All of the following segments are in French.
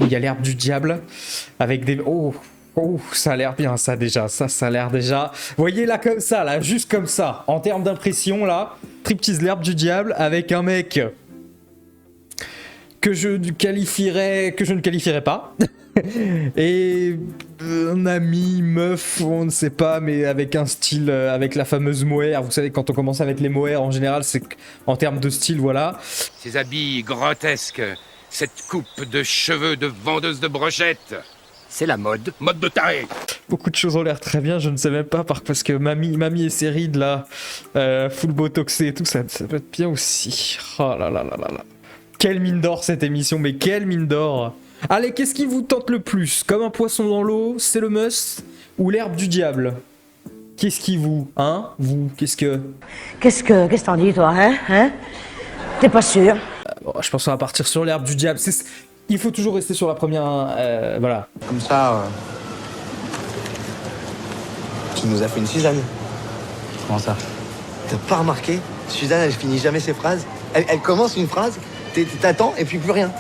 il y a l'herbe du diable avec des... Oh, oh, ça a l'air bien ça déjà, ça a l'air déjà... Vous voyez là comme ça, là, juste comme ça, en termes d'impression là, striptease l'herbe du diable avec un mec que je ne qualifierais pas. Et un ami, meuf, on ne sait pas, mais avec un style, avec la fameuse mohair. Vous savez, quand on commence avec les mohairs, en général, c'est en termes de style, voilà. Ces habits grotesques, cette coupe de cheveux de vendeuse de brochettes. C'est la mode de taré. Beaucoup de choses ont l'air très bien, je ne sais même pas, parce que mamie et ses rides là, full botoxé et tout, ça peut être bien aussi. Oh là là là là là. Quelle mine d'or cette émission, mais quelle mine d'or. Allez, qu'est-ce qui vous tente le plus? Comme un poisson dans l'eau, c'est le must, ou l'herbe du diable? Qu'est-ce qui vous, hein? Vous, qu'est-ce que t'en dis, toi, hein? T'es pas sûr? Bon, je pense qu'on va partir sur l'herbe du diable. Il faut toujours rester sur la première, voilà. Comme ça, tu nous as fait une Suzanne. Comment ça? T'as pas remarqué? Suzanne, elle finit jamais ses phrases. Elle commence une phrase, t'attends et puis plus rien.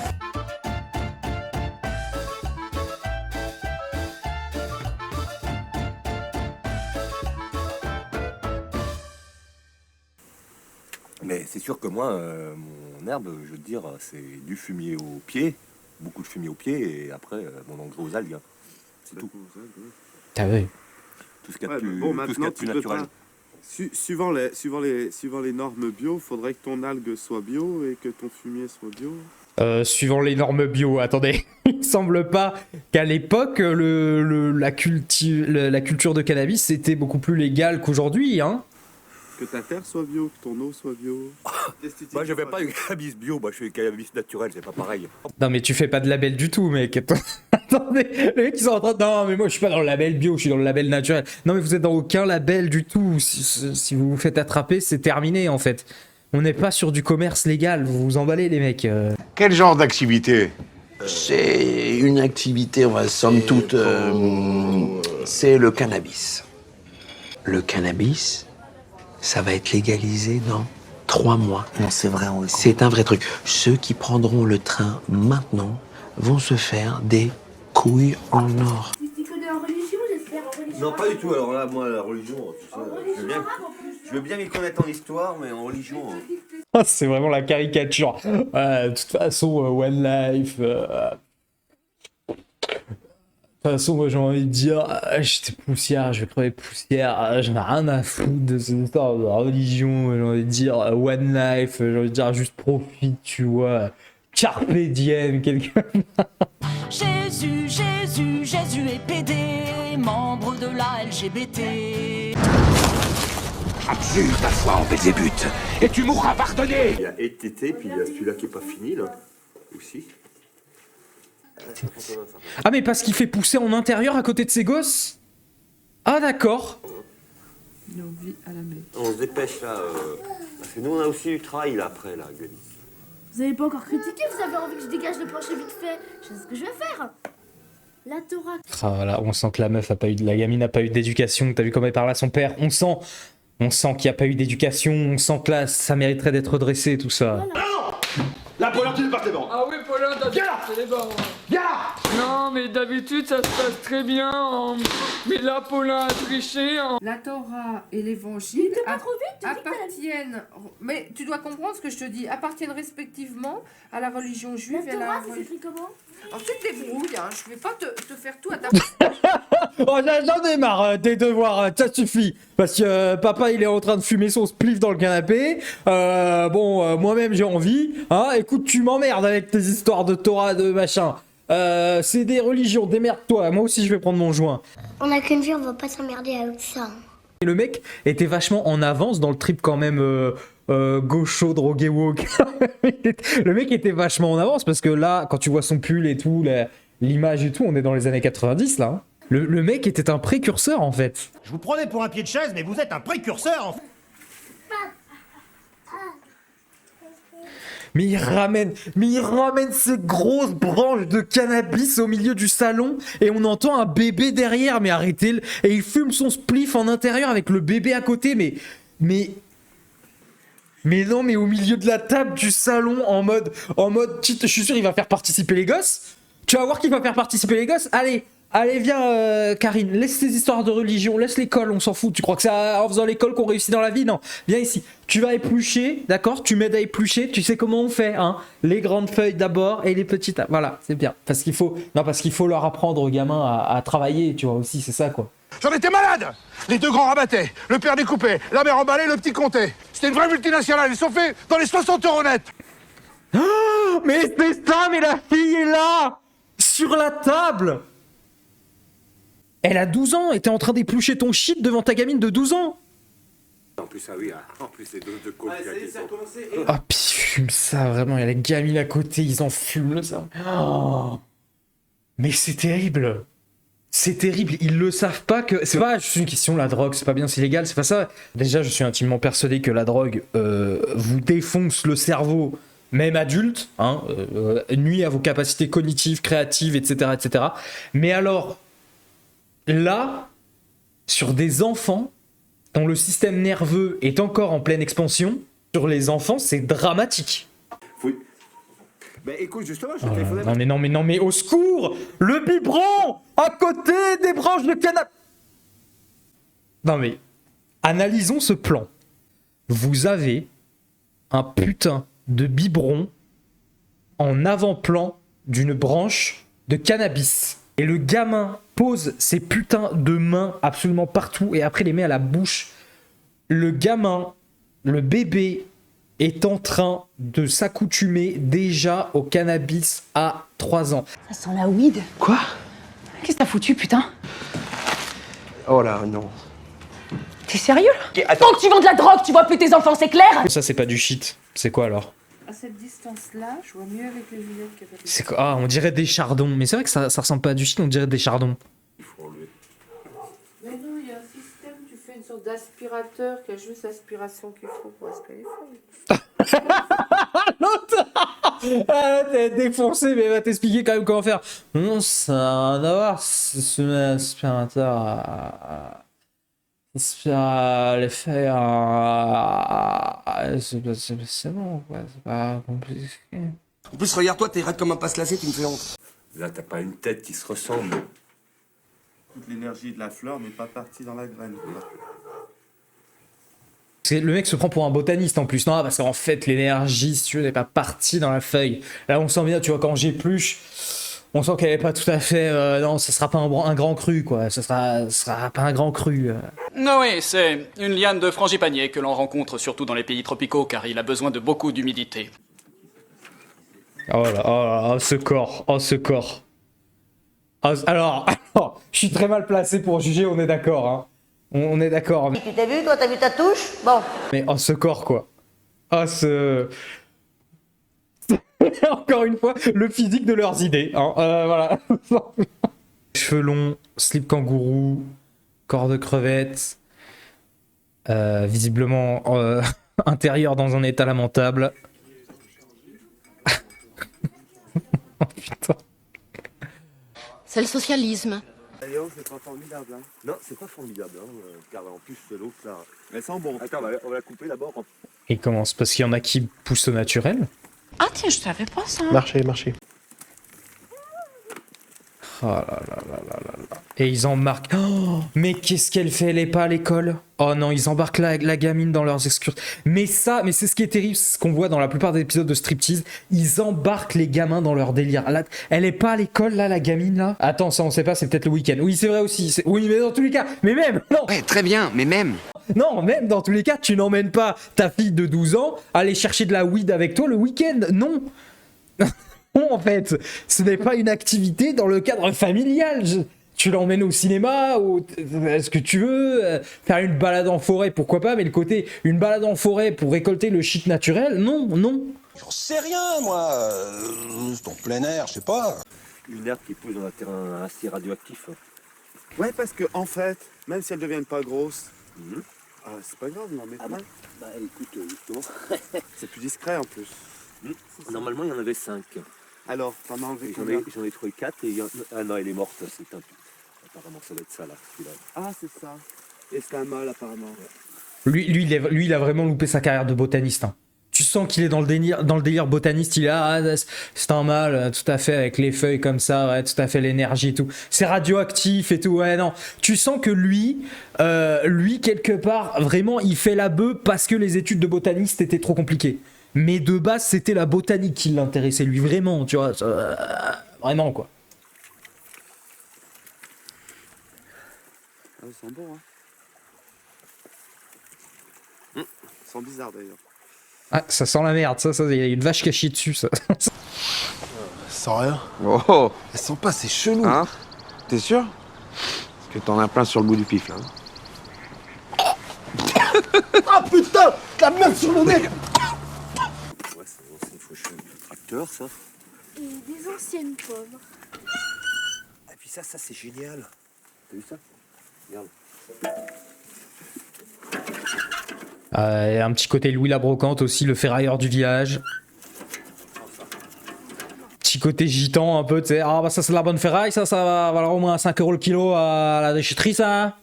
Mais c'est sûr que moi, mon herbe, je veux te dire, c'est du fumier au pied, beaucoup de fumier au pied, et après, mon engrais aux algues. C'est tout. T'as vu? Tout ce qu'il y a de plus naturel. Suivant les normes bio, il faudrait que ton algue soit bio et que ton fumier soit bio. Suivant les normes bio, attendez, il semble pas qu'à l'époque, la culture de cannabis était beaucoup plus légale qu'aujourd'hui, hein. Que ta terre soit bio, que ton eau soit bio. Moi, je fais pas du cannabis bio, moi je fais du cannabis naturel, c'est pas pareil. Non mais tu fais pas de label du tout, mec. Attendez, les mecs ils sont en train de... Non mais moi je suis pas dans le label bio, je suis dans le label naturel. Non mais vous êtes dans aucun label du tout. Si vous vous faites attraper, c'est terminé en fait. On n'est pas sur du commerce légal, vous vous emballez les mecs. Quel genre d'activité? C'est une activité, on va somme toute, c'est le cannabis. Le cannabis, ça va être légalisé dans 3 mois. Non, c'est vrai, on C'est un vrai truc. Ceux qui prendront le train maintenant vont se faire des couilles en or. Tu t'y connais en religion, j'espère, en religion? Non, pas du tout, alors là, moi, la religion, tu sais, je veux bien m'y connaître en histoire, mais en religion... C'est vraiment la caricature. De toute façon, One Life... De toute façon, moi j'ai envie de dire, j'étais poussière, je vais crever de poussière, j'en ai rien à foutre de cette histoire de religion, j'ai envie de dire One Life, j'ai envie de dire juste profite, tu vois, Carpe diem, quelqu'un. Jésus est PD, membre de la LGBT. Abjure ta foi en Belzébuth, et tu mourras pardonné. Il y a ETT, puis il y a celui-là qui est pas fini, là, aussi. Ah mais parce qu'il fait pousser en intérieur à côté de ses gosses? Ah d'accord. On se dépêche là, parce que nous on a aussi du travail là après là, Glenn. Vous avez pas encore critiqué, vous avez envie que je dégage le plancher vite fait. Je sais ce que je vais faire. La Torah. Ah voilà, on sent que la meuf a pas eu, la gamine n'a pas eu d'éducation, t'as vu comment elle parle à son père, on sent qu'il n'y a pas eu d'éducation, on sent que là ça mériterait d'être redressé tout ça. Voilà. La Paulin, tu débarques les bancs. Ah oui, Paulin, d'habitude, c'est les bancs. Viens là. Non, mais d'habitude, ça se passe très bien. Mais là, Paulin a triché. La Torah et l'Évangile appartiennent... Mais tu dois comprendre ce que je te dis. Appartiennent respectivement à la religion juive et à la... Torah, ça s'écrit comment? Alors tu te débrouilles, hein. Je vais pas te faire tout à ta place. Oh, j'en ai marre des devoirs, ça suffit. Parce que papa il est en train de fumer son spliff dans le canapé. Moi-même j'ai envie. Hein, écoute, tu m'emmerdes avec tes histoires de Torah, de machin. C'est des religions, démerde-toi. Moi aussi je vais prendre mon joint. On a qu'une vie, on va pas s'emmerder avec ça. Et le mec était vachement en avance dans le trip quand même. Gaucho, drogué woke. Le mec était vachement en avance parce que là, quand tu vois son pull et tout, l'image et tout, on est dans les années 90 là. Hein. Le mec était un précurseur en fait. Je vous prenais pour un pied de chaise, mais vous êtes un précurseur en fait. Mais il ramène ces grosses branches de cannabis au milieu du salon et on entend un bébé derrière. Mais arrêtez-le. Et il fume son spliff en intérieur avec le bébé à côté. Mais non, mais au milieu de la table du salon en mode, je suis sûr il va faire participer les gosses. Tu vas voir qu'il va faire participer les gosses. Allez, viens, Karine, laisse tes histoires de religion, laisse l'école, on s'en fout. Tu crois que c'est en faisant l'école qu'on réussit dans la vie? Non, viens ici. Tu vas éplucher, d'accord? Tu m'aides à éplucher, tu sais comment on fait, hein? Les grandes feuilles d'abord et les petites. Voilà, c'est bien. Parce qu'il faut leur apprendre aux gamins à travailler, tu vois, aussi, c'est ça, quoi. J'en étais malade. Les deux grands rabattaient, le père découpait, la mère emballait, le petit comptait. C'était une vraie multinationale, ils sont faits dans les 60 € net. Oh, mais c'est ça, mais la fille est là! Sur la table! Elle a 12 ans et t'es en train d'éplucher ton shit devant ta gamine de 12 ans! En plus, ah oui, en plus, les deux de coke. Ah, puis ils fument ça, vraiment. Il y a les gamines à côté, ils en fument, ça. Oh. Mais c'est terrible! C'est terrible, ils le savent pas que... C'est pas juste une question, la drogue, c'est pas bien, c'est illégal, c'est pas ça. Déjà, je suis intimement persuadé que la drogue vous défonce le cerveau, même adulte, hein, nuit à vos capacités cognitives, créatives, etc., etc. Mais alors, là, sur des enfants dont le système nerveux est encore en pleine expansion, sur les enfants, c'est dramatique. Bah écoute, justement, je Oh téléphonais... non mais au secours! Le biberon à côté des branches de canapé. Non mais, analysons ce plan. Vous avez un putain de biberon en avant-plan d'une branche de cannabis. Et le gamin pose ses putains de mains absolument partout et après les met à la bouche. Le gamin, le bébé, est en train de s'accoutumer déjà au cannabis à 3 ans. Ça sent la weed. Quoi? Qu'est-ce que t'as foutu, putain? Oh là, non. T'es sérieux là? Tant que tu vends de la drogue, tu vois plus tes enfants, c'est clair? Ça c'est pas du shit. C'est quoi alors? À cette distance-là, je vois mieux avec les lunettes qu'avec les... C'est quoi? Ah, on dirait des chardons. Mais c'est vrai que ça ressemble pas à du shit, on dirait des chardons. Mais non, il y a un système, tu fais une sorte d'aspirateur qui a juste l'aspiration qu'il faut pour aspirer les feuilles. L'autre t'es défoncé, mais elle va t'expliquer quand même comment faire. Non, ça n'a rien à voir. C'est un aspirateur à les feuilles c'est bon, quoi. C'est pas compliqué. En plus, regarde-toi, t'es raide comme un passe-glacé, tu me fais honte. Là, t'as pas une tête qui se ressemble. Toute l'énergie de la fleur n'est pas partie dans la graine. Le mec se prend pour un botaniste en plus. Non, parce qu'en fait, l'énergie, si tu veux, n'est pas partie dans la feuille. Là, on sent bien, tu vois, quand j'épluche, on sent qu'elle est pas tout à fait... non, ça sera pas un grand cru, quoi. Ça sera pas un grand cru. Noé, c'est une liane de frangipanier que l'on rencontre surtout dans les pays tropicaux car il a besoin de beaucoup d'humidité. Oh là, oh, ce corps. Oh, ce corps. Oh, alors, je suis très mal placé pour juger, on est d'accord, hein. On est d'accord. Tu t'es vu, toi, t'as vu ta touche? Bon. Mais oh, ce corps, quoi. Oh, ce... Encore une fois, le physique de leurs idées, hein. Voilà. Cheveux longs, slip kangourou, corps de crevette, visiblement intérieur dans un état lamentable. Oh putain. C'est le socialisme. D'ailleurs, c'est pas formidable, hein. Non, c'est pas formidable, hein, car en plus, l'autre, là... Elle sent bon. Attends, on va la couper d'abord. Il commence parce qu'il y en a qui poussent au naturel. Ah tiens, je savais pas ça. Marchez. Oh là là là là là là. Et ils embarquent. Oh, mais qu'est-ce qu'elle fait? Elle est pas à l'école? Oh non, ils embarquent la gamine dans leurs excursions. Mais c'est ce qui est terrible, c'est ce qu'on voit dans la plupart des épisodes de Striptease. Ils embarquent les gamins dans leur délire. Là, elle est pas à l'école, là, la gamine, là? Attends, ça on sait pas, c'est peut-être le week-end. Oui, c'est vrai aussi. Oui, mais dans tous les cas, mais même, non. Ouais, très bien, mais même. Non, même dans tous les cas, tu n'emmènes pas ta fille de 12 ans aller chercher de la weed avec toi le week-end. Non. Non, en fait, ce n'est pas une activité dans le cadre familial. Tu l'emmènes au cinéma, ou est-ce que tu veux faire une balade en forêt, pourquoi pas, mais le côté une balade en forêt pour récolter le shit naturel, non. J'en sais rien, moi. C'est en plein air, je sais pas. Une herbe qui pousse dans un terrain assez radioactif. Ouais, parce que en fait, même si elles deviennent pas grosses, c'est pas grave, on en met plein. Bah écoute, justement... C'est plus discret en plus. Normalement, il y en avait 5. Alors, t'en as enlevé combien? J'en ai trouvé 4 et... Ah non, elle est morte, c'est un... Apparemment, ça doit être ça, là. Ah, c'est ça. Et c'est un mâle, apparemment. Lui, il a vraiment loupé sa carrière de botaniste. Hein. Tu sens qu'il est dans le délire botaniste, il est là, ah, c'est un mâle, tout à fait, avec les feuilles comme ça, ouais, tout à fait, l'énergie et tout. C'est radioactif et tout, ouais, non. Tu sens que lui, quelque part, vraiment, il fait la beuh parce que les études de botaniste étaient trop compliquées. Mais de base, c'était la botanique qui l'intéressait, lui, vraiment, tu vois, vraiment, quoi. Ah, ils sont bons, hein. Ils sont bizarres, d'ailleurs. Ah, ça sent la merde, ça, il y a une vache cachée dessus, ça. Sans rien. Oh, Elles sont pas, c'est chelou. hein? T'es sûr? Parce que t'en as plein sur le bout du pif, là. Ah putain! La merde sur le nez! Ouais, c'est une faucheuse de tracteur, ça. Et des anciennes pommes. Et puis ça c'est génial. T'as vu ça? Regarde. Un petit côté Louis la Brocante aussi, le ferrailleur du village. Petit côté gitan un peu, tu sais. Ah bah ça c'est de la bonne ferraille, ça va valoir au moins 5 € le kilo à la déchetterie, ça.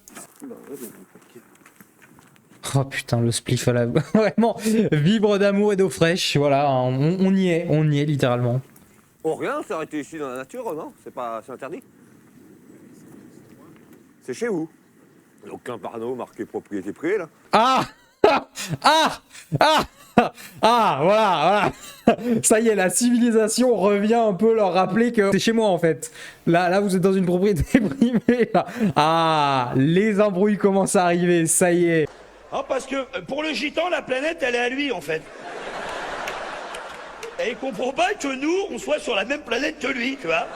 Oh putain, le spliff à la... Vraiment, vibre d'amour et d'eau fraîche, voilà, on y est littéralement. Oh rien, ça aurait été ici dans la nature, non? C'est interdit? C'est chez vous? Aucun panneau marqué propriété privée, là? Voilà. Ça y est, la civilisation revient un peu leur rappeler que c'est chez moi en fait. Là, vous êtes dans une propriété privée. Là. Ah, les embrouilles commencent à arriver, ça y est. Ah, parce que pour le gitan, la planète, elle est à lui en fait. Et il comprend pas que nous, on soit sur la même planète que lui, tu vois.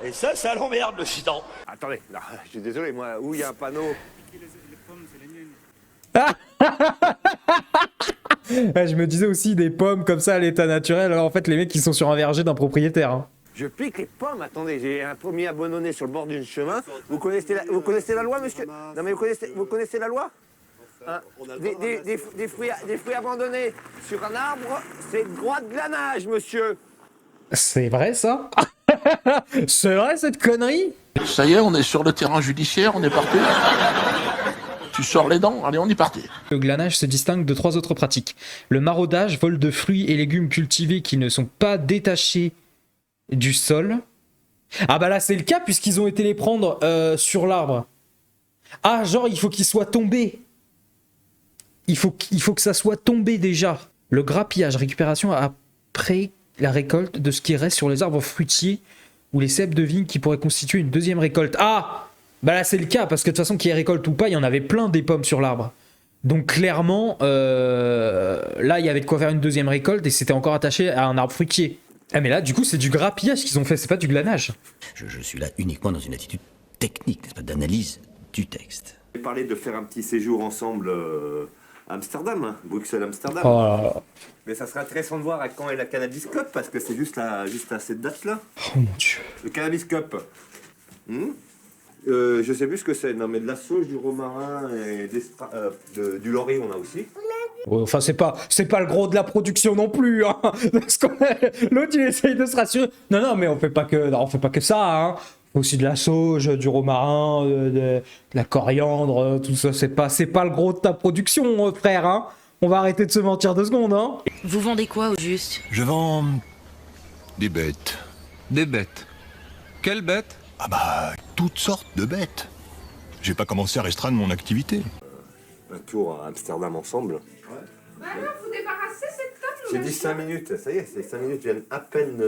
Et ça l'emmerde le gitan. Attendez, là, je suis désolé, moi, où il y a un panneau? Ouais, je me disais aussi des pommes comme ça à l'état naturel. Alors en fait, les mecs ils sont sur un verger d'un propriétaire. Hein. Je pique les pommes, attendez, j'ai un pommier abandonné sur le bord d'un chemin. Vous connaissez la loi, monsieur? Non mais vous connaissez la loi? Hein? Des fruits abandonnés sur un arbre, c'est droit de glanage, monsieur. C'est vrai ça? C'est vrai cette connerie? Ça y est, on est sur le terrain judiciaire, on est parti. Tu sors les dents, allez, on est parti. Le glanage se distingue de 3 autres pratiques. Le maraudage, vol de fruits et légumes cultivés qui ne sont pas détachés du sol. Ah bah là c'est le cas puisqu'ils ont été les prendre sur l'arbre. Ah genre il faut qu'ils soient tombés. Il faut que ça soit tombé déjà. Le grappillage, récupération après la récolte de ce qui reste sur les arbres fruitiers ou les cèpes de vigne qui pourraient constituer une deuxième récolte. Ah bah là c'est le cas parce que de toute façon qu'il y ait récolte ou pas, il y en avait plein des pommes sur l'arbre. Donc clairement, là il y avait de quoi faire une deuxième récolte et c'était encore attaché à un arbre fruitier. Ah mais là du coup c'est du grappillage qu'ils ont fait, c'est pas du glanage. Je suis là uniquement dans une attitude technique, n'est-ce pas, d'analyse du texte. J'ai parlé de faire un petit séjour ensemble à Amsterdam, hein, Bruxelles-Amsterdam. Oh. Mais ça serait intéressant de voir à quand est la Cannabis Cup parce que c'est juste à cette date-là. Oh mon dieu. Le Cannabis Cup. Je sais plus ce que c'est, non mais de la sauge, du romarin et du laurier on a aussi. Enfin c'est pas le gros de la production non plus hein. L'autre il essaye de se rassurer. Non mais on fait pas que ça hein. Aussi de la sauge, du romarin, de la coriandre, tout ça, c'est pas le gros de ta production frère hein. On va arrêter de se mentir 2 secondes hein. Vous vendez quoi au juste? Je vends des bêtes. Des bêtes? Quelles bêtes? Ah bah, toutes sortes de bêtes. J'ai pas commencé à restreindre mon activité. Un tour à Amsterdam ensemble. Ouais. Bah alors, vous débarrassez cette table? J'ai dit 5 minutes, ça y est, c'est 5 minutes, viennent à peine...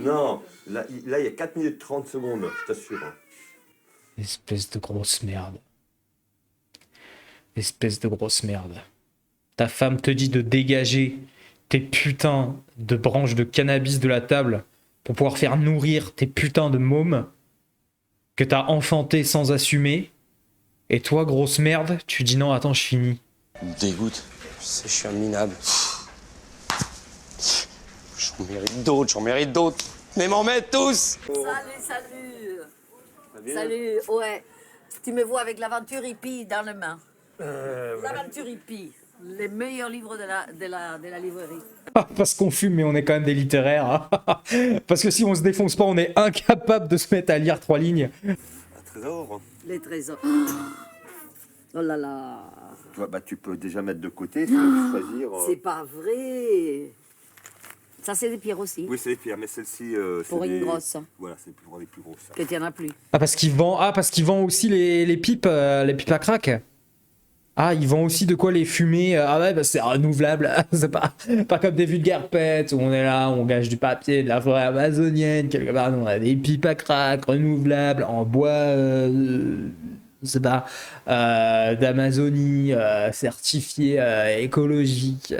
Non, là il y a 4 minutes 30 secondes, je t'assure. Espèce de grosse merde. Espèce de grosse merde. Ta femme te dit de dégager tes putains de branches de cannabis de la table pour pouvoir faire nourrir tes putains de mômes que t'as enfanté sans assumer. Et toi, grosse merde, tu dis non, attends, je finis. Dégoûte. C'est chiant minable. J'en mérite d'autres. Mais m'en mettent tous. Salut, ouais. Tu me vois avec l'aventure hippie dans les mains. L'aventure hippie. Les meilleurs livres de la librairie. Parce qu'on fume, mais on est quand même des littéraires. Hein. Parce que si on se défonce pas, on est incapable de se mettre à lire 3 lignes. Un trésor. Les trésors. Oh là là. tu peux déjà mettre de côté, choisir... C'est pas vrai. Ça, c'est des pierres aussi. Oui, c'est des pierres, mais celle-ci... pour une grosse. Voilà, c'est pour les plus grosses. Que tu n'en as plus. Ah, parce qu'il vend aussi les pipes à crack. Ah, ils vendent aussi de quoi les fumer. Ah ouais, bah c'est renouvelable. C'est pas comme des vulgaires pets où on est là, on gâche du papier de la forêt amazonienne. Quelque part, on a des pipes à crack renouvelables en bois, je sais pas, d'Amazonie, certifié écologique.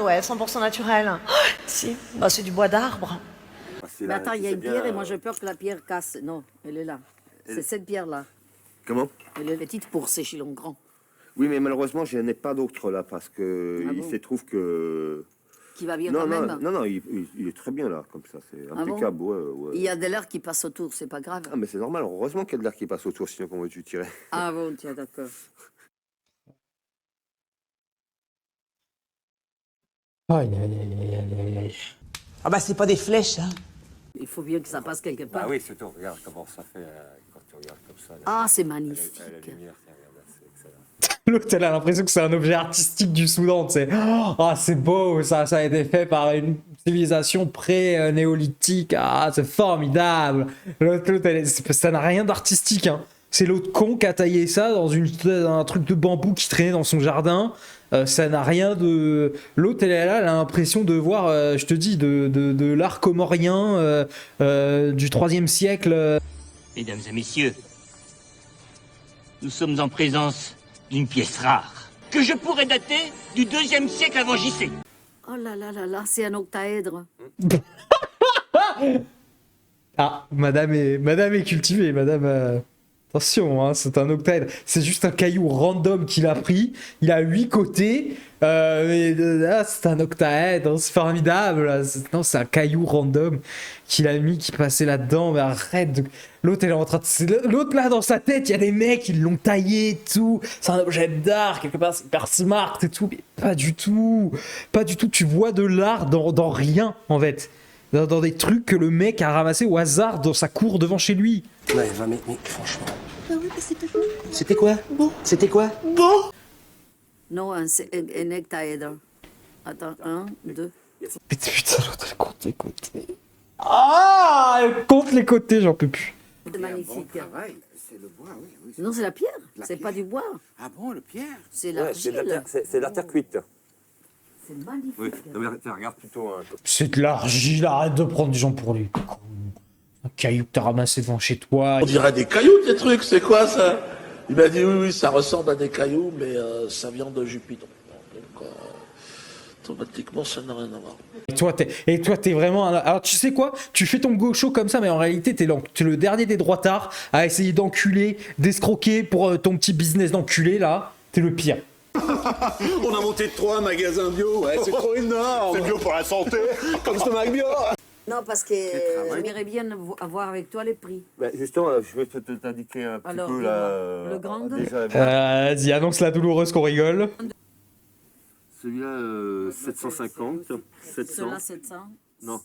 Ouais, 100% naturel. Oh, si, bah, c'est du bois d'arbre. Mais attends, il y a une pierre et moi j'ai peur que la pierre casse. Non, elle est là. C'est cette pierre-là. Comment? Elle est petite pour sécher le grand. Oui, mais malheureusement, je n'ai pas d'autre là, parce que il se trouve que... Qui va bien quand même. Non, il est très bien là, comme ça, c'est impeccable. Ouais. Il y a de l'air qui passe autour, c'est pas grave. Ah, mais c'est normal, heureusement qu'il y a de l'air qui passe autour, sinon comment veux-tu tirer? Ah bon, tiens, d'accord. Ah bah c'est pas des flèches, hein. Il faut bien que ça passe quelque part. Ah oui, surtout, regarde comment ça fait quand tu regardes comme ça. Là. Ah, c'est magnifique. La lumière, regarde, c'est excellent. L'autre, elle a l'impression que c'est un objet artistique du Soudan, tu sais. Ah, c'est beau, ça a été fait par une civilisation pré-néolithique. Ah, c'est formidable. L'autre, ça n'a rien d'artistique, hein. C'est l'autre con qui a taillé ça dans un truc de bambou qui traînait dans son jardin. Ça n'a rien de... L'autre, elle est là, elle a l'impression de voir, je te dis, de l'art comorien du 3e siècle. Mesdames et messieurs, nous sommes en présence d'une pièce rare, que je pourrais dater du 2e siècle avant JC. Oh là là là là, c'est un octaèdre. Ah, madame est cultivée, madame... Attention, hein, c'est un octaèdre. C'est juste un caillou random qu'il a pris. Il a 8 côtés. C'est un octaèdre, c'est formidable. Non, c'est un caillou random qu'il a mis, qui passait là-dedans. Mais arrête. L'autre, elle est en train de... L'autre, là, dans sa tête, il y a des mecs qui l'ont taillé et tout. C'est un objet d'art, quelque part, c'est hyper smart et tout. Mais pas du tout. Pas du tout. Tu vois de l'art dans rien, en fait. Dans des trucs que le mec a ramassé au hasard dans sa cour devant chez lui. Ouais, mais franchement... Ah oui, mais c'était bon. C'était quoi? Bon. C'était quoi? Bon. Non, un octaèdre. Attends, 1, 2. Putain, l'autre, elle compte les côtés. Ah, elle compte les côtés, j'en peux plus. C'est magnifique. C'est le bois, oui. Non, c'est la pierre. C'est pas du bois. Ah bon, le pierre? C'est l'argile. C'est de la terre cuite. C'est magnifique. Oui, non, mais regarde plutôt... C'est de l'argile, arrête de prendre des gens pour les cons. Un caillou que t'as ramassé devant chez toi. On dirait des cailloux, tes trucs, c'est quoi ça? Il m'a dit oui, ça ressemble à des cailloux, mais ça vient de Jupiter. Donc, automatiquement, ça n'a rien à voir. Et toi, t'es vraiment... Alors, tu sais quoi? Tu fais ton gaucho comme ça, mais en réalité, t'es le dernier des droitards à essayer d'enculer, d'escroquer pour ton petit business d'enculé, là. T'es le pire. On a monté de 3 magasins bio, ouais, c'est trop énorme. C'est bio pour la santé, comme ce Mac bio. Non, parce que j'aimerais bien avoir avec toi les prix. Ben justement, je vais t'indiquer un petit peu là. Le grand. Vas-y, annonce la douloureuse qu'on rigole. Celui-là, 750. 700. Celui-là, 700. Non,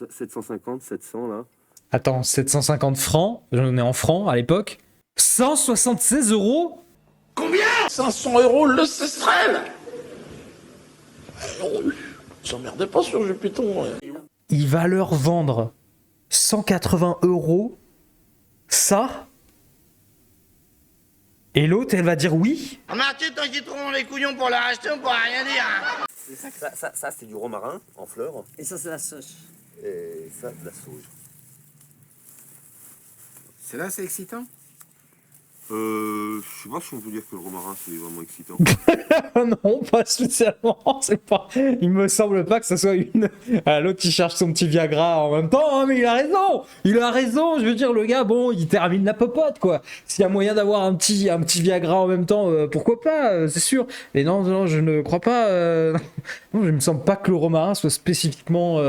750, 700 là. Attends, 750 francs, j'en ai en francs à l'époque. 176 €? Combien? 500 € le Cestrel. S'emmerdez pas sur Jupiter. Il va leur vendre 180 €, ça, et l'autre, elle va dire oui. Remarquez, tant qu'ils trouveront les couillons pour la racheter, on pourra rien dire. Ça c'est du romarin en fleurs. Et ça, c'est la sauge. Et ça, de la sauge. C'est là, c'est excitant? Je sais pas si on peut dire que le romarin c'est vraiment excitant. Non, pas spécialement, c'est pas... Il me semble pas que ça soit une... L'autre qui cherche son petit Viagra en même temps, hein, mais il a raison, je veux dire, le gars, bon, il termine la popote, quoi. S'il y a moyen d'avoir un petit Viagra en même temps, pourquoi pas, c'est sûr. Mais non, je ne crois pas... Non, il me semble pas que le romarin soit spécifiquement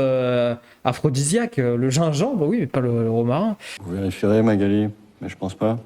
aphrodisiaque. Le gingembre, oui, mais pas le romarin. Vous vérifierez, Magali, mais je pense pas.